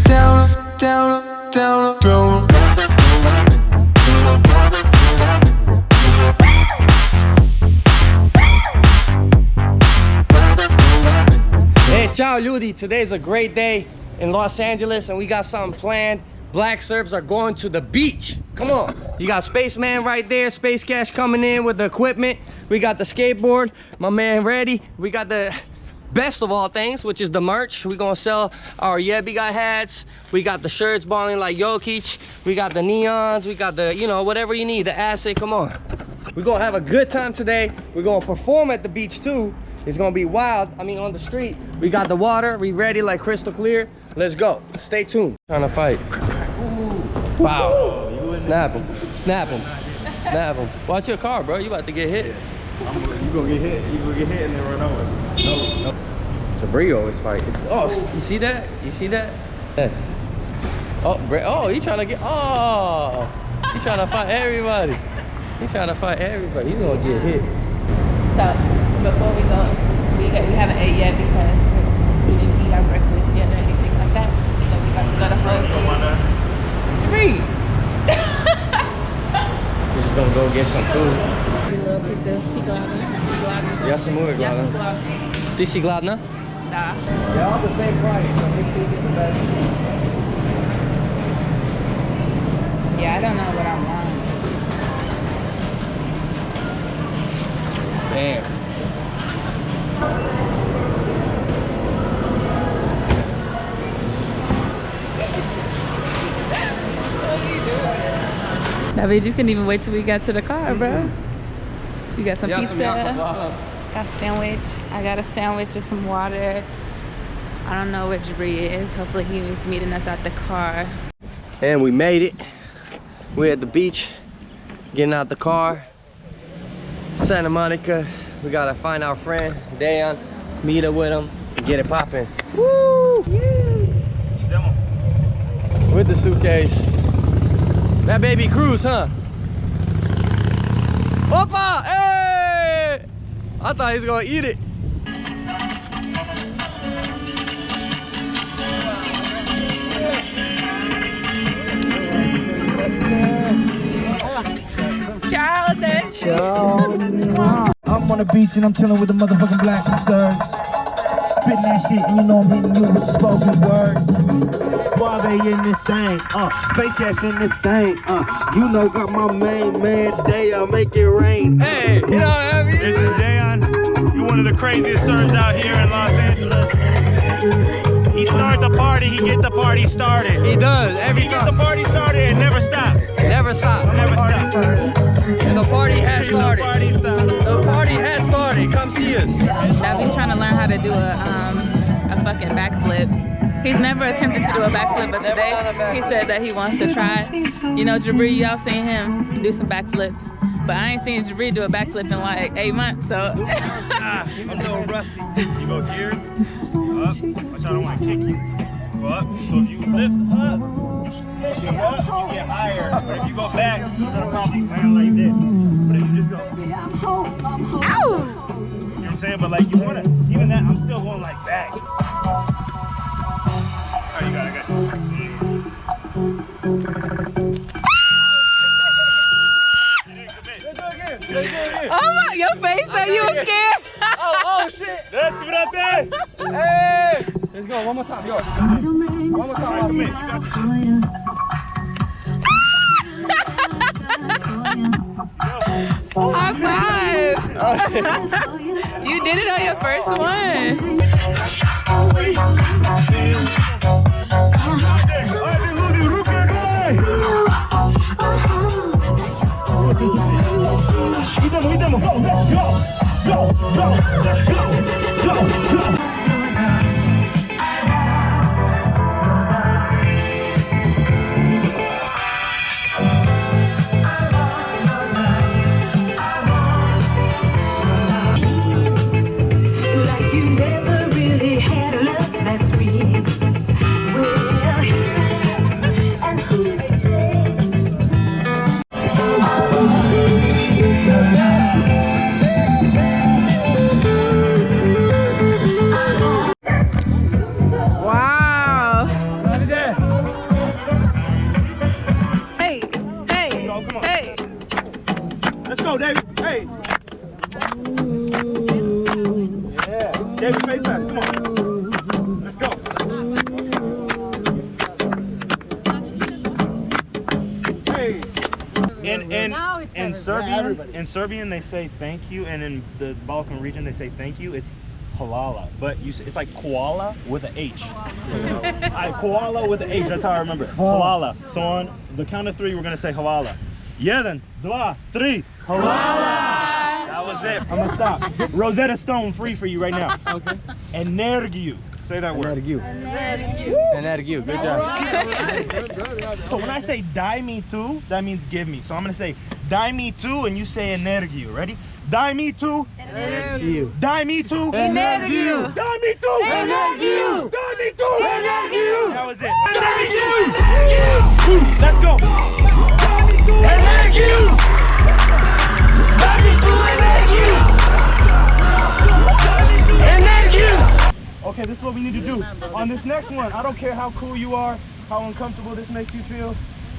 down, down, down, down. Hey, ciao Ludi. Today's a great day in Los Angeles and we got something planned. Black Serbs are going to the beach. Come on. You got Spaceman right there. Space Cash coming in with the equipment. We got the skateboard. My man ready. We got the best of all things, which is the merch. We're gonna sell our Yebi guy hats. We got the shirts balling like Jokic. We got the neons. We got the, you know, whatever you need, the acid. Come on. We're gonna have a good time today. We're gonna perform at the beach too. It's gonna be wild. I mean, on the street. We got the water. We ready like crystal clear. Let's go. Stay tuned. Trying to fight. Wow. Snap him. Snap him. Snap him. Watch your car, bro. You about to get hit. You gonna get hit. You gonna get hit and then run over. No. Sabri always fighting. Oh, you see that? You see that? Yeah. Oh, he trying to get. Oh, he trying to fight everybody. He's trying to fight everybody. He's gonna get hit. So before we go, we haven't ate yet because we didn't eat our breakfast yet or anything like that. So we got to go to Whole Foods. Three. We're just gonna go get some food. Little pizza, Ja sam uvek gladan. Ti si gladna? Da. They're all the same price, so make sure you get the best. Yeah, I don't know what I want. Damn. David, you couldn't even wait till we got to the car, bro. You got some pizza, got a sandwich. I got a sandwich with some water. I don't know where Jabri is. Hopefully he was meeting us at the car. And we made it. We're at the beach, getting out the car. Santa Monica. We gotta find our friend, Dayan, meet up with him, and get it popping. Woo! With the suitcase. That baby cruise, huh? Opa! Hey! I thought he was gonna eat it. I'm on the beach and I'm chilling with the motherfucking Black Serbs. Spitting that shit and you know I'm hitting you with the spoken word. Suave in this thing, Space Cash in this thing, you know got my main man Day, I'll make it rain. Hey, you know what I mean? This is Dayan. You one of the craziest Serbs out here in Los Angeles. He starts the party, he gets the party started. He does, every time. He gets the party started and never stops. Never stop. Never stops. And the party has started. The party started. The party has started. Come see us. David's trying to learn how to do a fucking backflip. He's never attempted to do a backflip, but today he said that he wants to try. You know, Jabri, y'all seen him do some backflips, but I ain't seen Jabri do a backflip in like 8 months, so. I'm a little rusty. You go here, up, which I don't want to kick you. Go up, so if you lift up, you get higher. But if you go back, you're gonna probably land like this. But if you just go, Ow! You know what I'm saying? But like you wanna, even that, I'm still going like back. Alright, you got it, I got you. Oh my, your face said you were scared. Oh shit. Let's see what I Hey! Let's go, one more time, yo. One more time. Alright, come in, you got this. High five. You did it on your first one. David, face that. Come on. Let's go. Hey. In Serbian they say thank you, and in the Balkan region they say thank you. It's halala, but it's like koala with an H. Koala with an H. That's how I remember it. Halala. So on the count of 3, we're gonna say halala. 1, 2, 3. Halala. That was it. I'm gonna stop. Rosetta Stone free for you right now. Okay. Energiu. Say that word. Energiu. Energiu. Good job. So when I say dai me tu, that means give me. So I'm gonna say dai me tu, and you say energiu. Ready? Dai me tu. Energiu. Dai me tu. Energiu. Dai me tu. Energiu. Dai me tu. Energiu. That was it. Let's go. Okay, this is what we need to do. On this next one, I don't care how cool you are, how uncomfortable this makes you feel.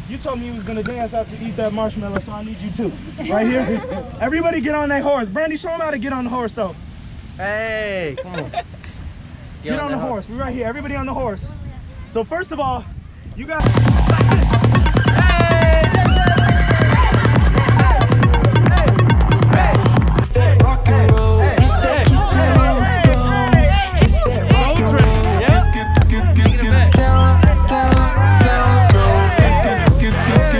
You told me you was gonna dance after you eat that marshmallow, so I need you too. Right here. Everybody get on that horse. Brandy, show them how to get on the horse though. Hey, come on. Get on the horse. We're right here. Everybody on the horse. So first of all, you guys like this. Rock and roll. It's that get down, it's that rock and roll. Get down, down, down, get down, down,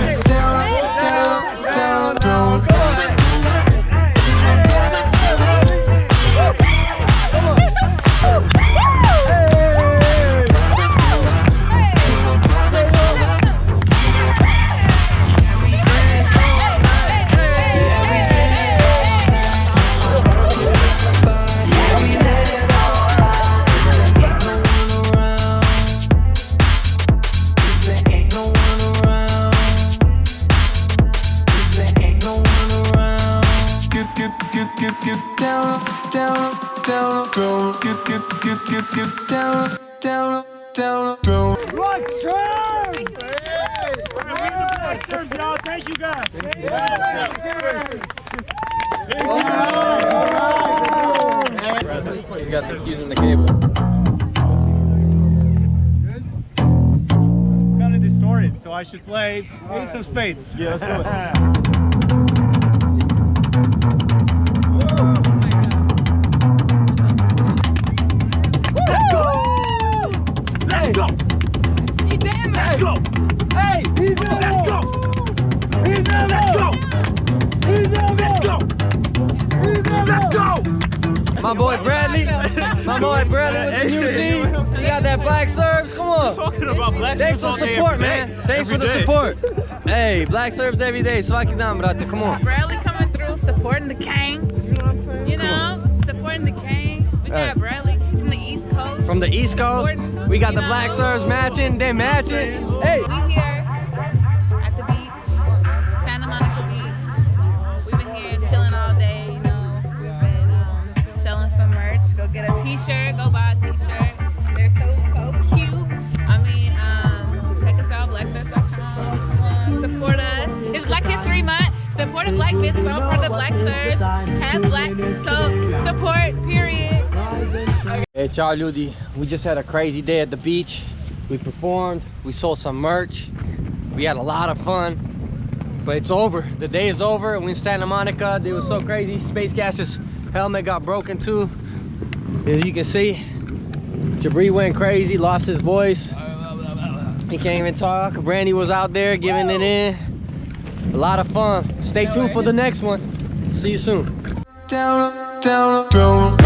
down, down. Get down, down, down, down. Black Serbs! Black Serbs, y'all. Thank you guys. He's got the keys in the cable. It's kind of distorted, so I should play Ace of Spades. Yeah, let's do it. My boy Bradley with the new team. You got that Black Serbs, come on. Talking about Black Thanks for Serbs the all day, support, every day. man. Thanks for Every the day. support. Hey, Black Serbs every day. Svaki dan, brate, come on. Bradley coming through, supporting the king. You know what I'm saying? You know, supporting the king. We got Bradley from the East Coast. From the East Coast, we got the Black Serbs matching, they matching. Hey. We here at the beach, Santa Monica Beach. We've been here chilling all day, you know. We've been selling some merch. Go get a t-shirt, go buy a t-shirt. They're so cute. I mean, check us out, blackserbs.com. Support us. It's Black History Month. Support a black business. I'm part of the Black Serbs. Half black. So support, period. Hey, ciao ljudi. We just had a crazy day at the beach. We performed, we sold some merch. We had a lot of fun, but it's over. The day is over. We're in Santa Monica. It was so crazy. Space Cash's helmet got broken too. As you can see, Jabri went crazy, lost his voice. He can't even talk. Brandy was out there giving it in. A lot of fun. Stay tuned for the next one. See you soon. Down, down, down.